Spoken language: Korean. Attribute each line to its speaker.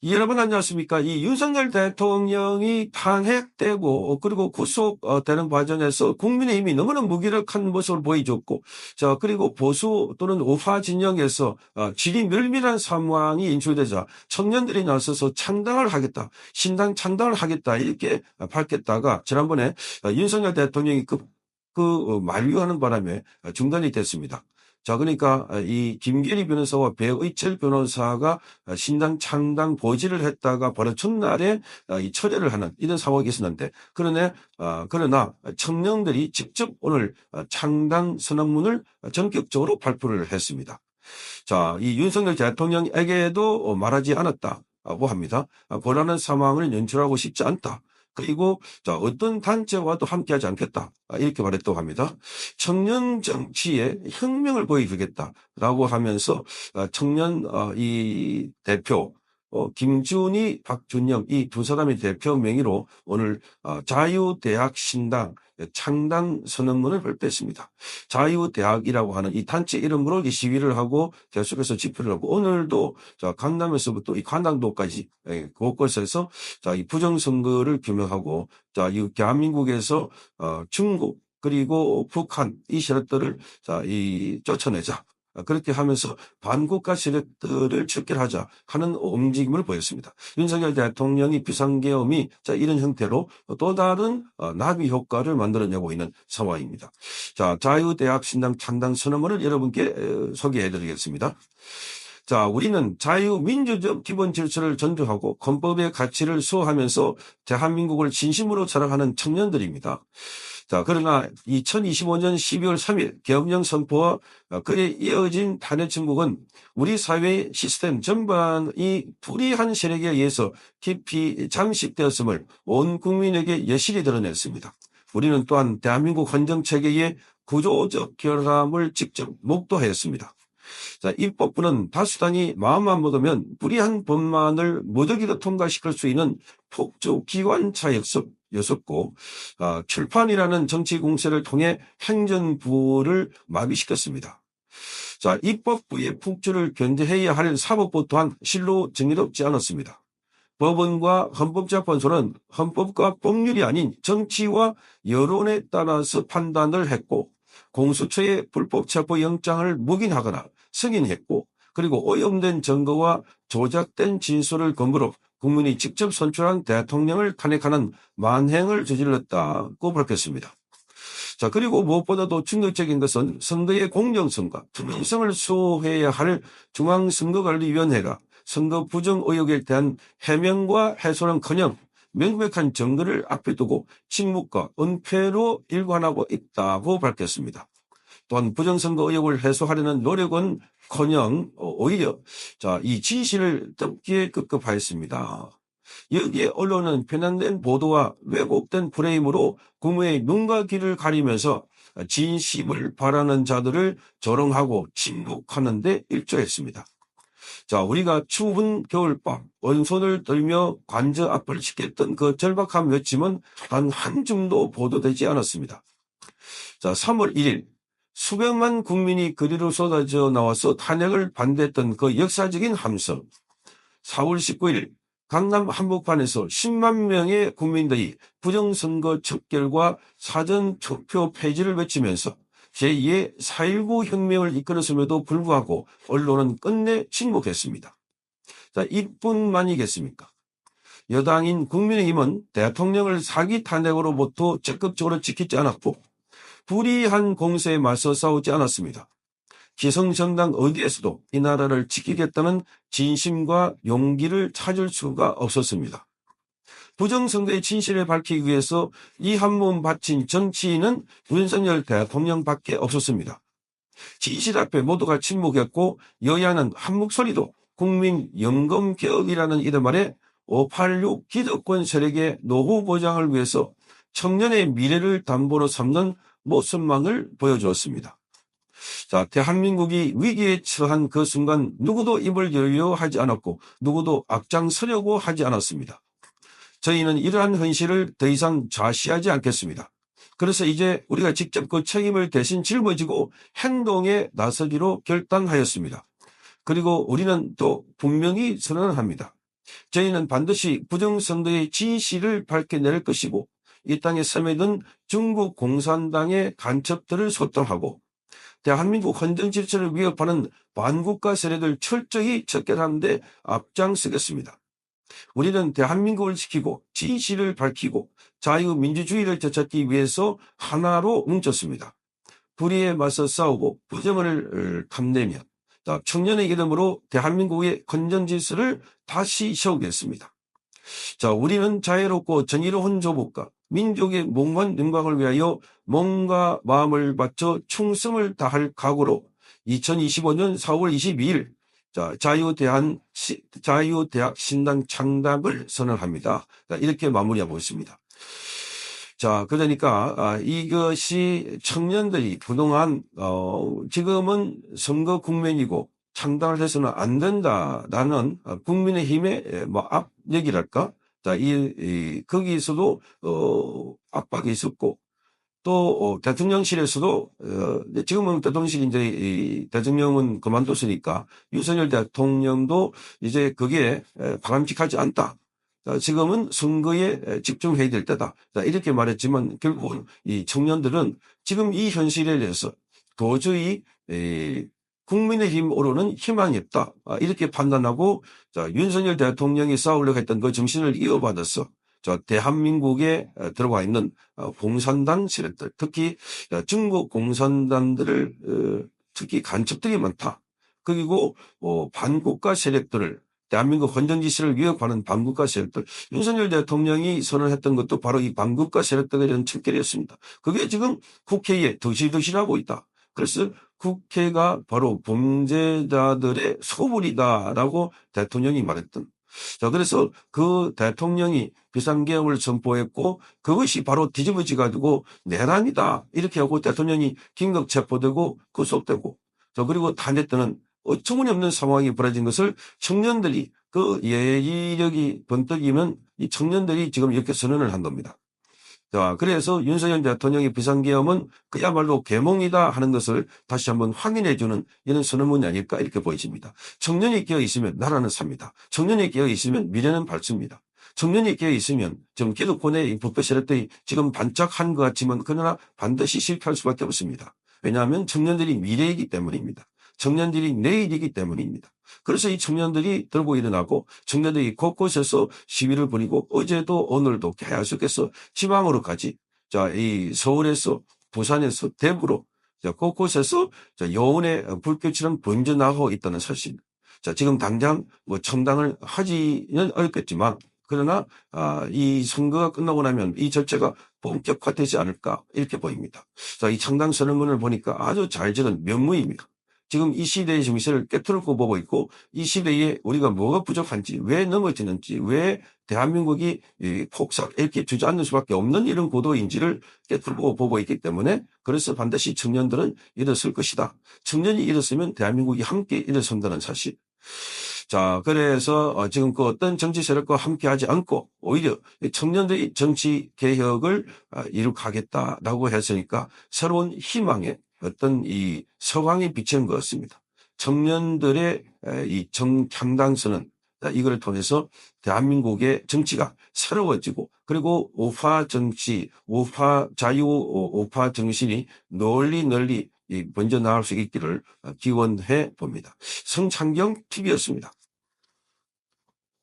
Speaker 1: 여러분 안녕하십니까? 이 윤석열 대통령이 탄핵되고 그리고 구속되는 과정에서 국민의힘이 너무나 무기력한 모습을 보여줬고, 자 그리고 보수 또는 우파 진영에서 질이 멸밀한 상황이 인출되자 청년들이 나서서 창당을 하겠다, 신당 창당을 하겠다 이렇게 밝혔다가 지난번에 윤석열 대통령이 만류하는 바람에 중단이 됐습니다. 자, 그러니까 이 김계리 변호사와 배의철 변호사가 신당 창당 고지를 했다가 바로 첫날에 이 철회를 하는 이런 상황이 있었는데, 그러나 청년들이 직접 오늘 창당 선언문을 전격적으로 발표를 했습니다. 자, 이 윤석열 대통령에게도 말하지 않았다고 합니다. 곤란한 상황을 연출하고 싶지 않다. 그리고 자, 어떤 단체와도 함께하지 않겠다, 이렇게 말했다고 합니다. 청년 정치에 혁명을 보여주겠다라고 하면서 청년 이 대표 김준희, 박준영 이 두 사람의 대표 명의로 오늘 자유대학 신당 창당 선언문을 발표했습니다. 자유대학이라고 하는 이 단체 이름으로 이 시위를 하고 계속해서 집회를 하고, 오늘도 강남에서부터 이 관당도까지 곳곳에서 이 부정선거를 규명하고, 이 대한민국에서 중국 그리고 북한 이 세력들을 쫓아내자, 그렇게 하면서 반국가 세력들을 척결하자 하는 움직임을 보였습니다. 윤석열 대통령이 비상계엄이 이런 형태로 또 다른 나비 효과를 만들어내고 있는 상황입니다. 자, 자유대학 신당 창당 선언문을 여러분께 소개해드리겠습니다. 자, 우리는 자유민주적 기본 질서를 전도하고 헌법의 가치를 수호하면서 대한민국을 진심으로 사랑하는 청년들입니다. 자, 그러나 2025년 12월 3일 계엄령 선포와 그에 이어진 탄핵 정국은 우리 사회의 시스템 전반이 불의한 세력에 의해서 깊이 잠식되었음을 온 국민에게 여실히 드러냈습니다. 우리는 또한 대한민국 헌정체계의 구조적 결함을 직접 목도하였습니다. 자, 입법부는 다수당이 마음만 먹으면 불의한 법만을 무더기로 통과시킬 수 있는 폭주 기관차였었고, 출판이라는 정치 공세를 통해 행정부를 마비시켰습니다. 자, 입법부의 폭주를 견제해야 할 사법부 또한 실로 정의롭지 않았습니다. 법원과 헌법재판소는 헌법과 법률이 아닌 정치와 여론에 따라서 판단을 했고, 공수처의 불법 체포 영장을 묵인하거나 승인했고, 그리고 오염된 증거와 조작된 진술을 근거로 국민이 직접 선출한 대통령을 탄핵하는 만행을 저질렀다고 밝혔습니다. 자, 그리고 무엇보다도 충격적인 것은 선거의 공정성과 투명성을 수호해야 할 중앙선거관리위원회가 선거 부정 의혹에 대한 해명과 해소는커녕 명백한 증거를 앞에 두고 침묵과 은폐로 일관하고 있다고 밝혔습니다. 또한 부정선거 의혹을 해소하려는 노력은커녕 오히려 이 진실을 덮기에 급급하였습니다. 여기에 언론은 편향된 보도와 왜곡된 프레임으로 국민의 눈과 귀를 가리면서 진심을 바라는 자들을 조롱하고 침묵하는 데 일조했습니다. 자, 우리가 추운 겨울밤 원손을 들며 관저 앞을 지켰던 그 절박한 외침은 단 한 줌도 보도되지 않았습니다. 자, 3월 1일 수백만 국민이 거리로 쏟아져 나와서 탄핵을 반대했던 그 역사적인 함성. 4월 19일 강남 한복판에서 10만 명의 국민들이 부정선거 척결과 사전투표 폐지를 외치면서 제2의 4.19 혁명을 이끌었음에도 불구하고 언론은 끝내 침묵했습니다. 자, 이뿐만이겠습니까? 여당인 국민의힘은 대통령을 사기 탄핵으로부터 적극적으로 지키지 않았고 불의한 공세에 맞서 싸우지 않았습니다. 기성정당 어디에서도 이 나라를 지키겠다는 진심과 용기를 찾을 수가 없었습니다. 부정선거의 진실을 밝히기 위해서 이 한 몸 바친 정치인은 윤석열 대통령밖에 없었습니다. 진실 앞에 모두가 침묵했고 여야는 한 목소리도 국민연금개혁이라는 이름 아래 586 기득권 세력의 노후 보장을 위해서 청년의 미래를 담보로 삼는 모습만을 보여주었습니다. 자, 대한민국이 위기에 처한 그 순간 누구도 입을 열려 하지 않았고 누구도 앞장서려고 하지 않았습니다. 저희는 이러한 현실을 더 이상 좌시하지 않겠습니다. 그래서 이제 우리가 직접 그 책임을 대신 짊어지고 행동에 나서기로 결단하였습니다. 그리고 우리는 또 분명히 선언합니다. 저희는 반드시 부정선거의 진실을 밝혀낼 것이고 이 땅에 스며든 중국 공산당의 간첩들을 소탕하고 대한민국 헌정 질서를 위협하는 반국가 세력을 철저히 척결하는 데 앞장서겠습니다. 우리는 대한민국을 지키고 진실을 밝히고 자유민주주의를 되찾기 위해서 하나로 뭉쳤습니다. 불의에 맞서 싸우고 부정을 탐내며 청년의 이름으로 대한민국의 헌정 질서를 다시 세우겠습니다. 자, 우리는 자유롭고 정의로운 조국과 민족의 몽환 영광을 위하여 몸과 마음을 바쳐 충성을 다할 각오로 2025년 4월 22일 자유대학 신당 창당을 선언합니다. 자, 이렇게 마무리하고 있습니다. 자, 그러니까 이것이 청년들이 그동안 지금은 선거 국면이고 창당을 해서는 안 된다라는 국민의힘의 압력이랄까? 자, 거기에서도 압박이 있었고 또 대통령실에서도 지금은 대통령실 이제 대통령은 그만뒀으니까 윤석열 대통령도 이제 그게 바람직하지 않다. 지금은 선거에 집중해야 될 때다. 이렇게 말했지만 결국은 이 청년들은 지금 이 현실에 대해서 도저히 국민의힘으로는 희망이 없다. 이렇게 판단하고 윤석열 대통령이 쌓으려고 했던 그 정신을 이어받아서 대한민국에 들어와 있는 공산당 세력들, 특히 중국 공산당들을 특히 간첩들이 많다. 그리고 반국가 세력들을 대한민국 헌정지시를 위협하는 반국가 세력들, 윤석열 대통령이 선언했던 것도 바로 이 반국가 세력들에 대한 척결이었습니다. 그게 지금 국회에 득실득실하고 있다. 그래서 국회가 바로 범죄자들의 소굴이다라고 대통령이 말했던. 자, 그래서 그 대통령이 비상계엄을 선포했고 그것이 바로 뒤집어져 가지고 내란이다. 이렇게 하고 대통령이 긴급 체포되고 구속되고 그리고 탄핵되는 어처구니없는 상황이 벌어진 것을 청년들이 그 예의력이 번뜩이면 이 청년들이 지금 이렇게 선언을 한 겁니다. 자, 그래서 윤석열 대통령의 비상계엄은 그야말로 계몽이다 하는 것을 다시 한번 확인해주는 이런 선언문이 아닐까 이렇게 보여집니다. 청년이 깨어 있으면 나라는 삽니다. 청년이 깨어 있으면 미래는 밝습니다. 청년이 깨어 있으면 지금 기득권의 부패 세력들이 지금 반짝한 것 같지만 그러나 반드시 실패할 수밖에 없습니다. 왜냐하면 청년들이 미래이기 때문입니다. 청년들이 내일이기 때문입니다. 그래서 이 청년들이 들고 일어나고 청년들이 곳곳에서 시위를 벌이고 어제도 오늘도 계속해서 지방으로까지 이 서울에서 부산에서 대구로 곳곳에서 여운의 불꽃처럼 번져나가고 있다는 사실. 지금 당장 뭐 청당을 하지는 어렵겠지만 그러나 이 선거가 끝나고 나면 이 절차가 본격화되지 않을까 이렇게 보입니다. 이 창당 선언문을 보니까 아주 잘 적은 면무입니다. 지금 이 시대의 정세를 깨트리고 보고 있고 이 시대에 우리가 뭐가 부족한지 왜 넘어지는지 왜 대한민국이 폭삭 이렇게 주저앉을 수밖에 없는 이런 고도인지를 깨트리고 보고 있기 때문에 그래서 반드시 청년들은 일어설 것이다. 청년이 일어서면 대한민국이 함께 일어선다는 사실. 자, 그래서 지금 그 어떤 정치 세력과 함께하지 않고 오히려 청년들이 정치 개혁을 이룩하겠다라고 했으니까 새로운 희망의 어떤 이 서광이 비치는 것 같습니다. 청년들의 이 정창당선은 이걸 통해서 대한민국의 정치가 새로워지고 그리고 우파 정치, 우파 정신이 널리 번져나갈 수 있기를 기원해 봅니다. 성창경 TV였습니다.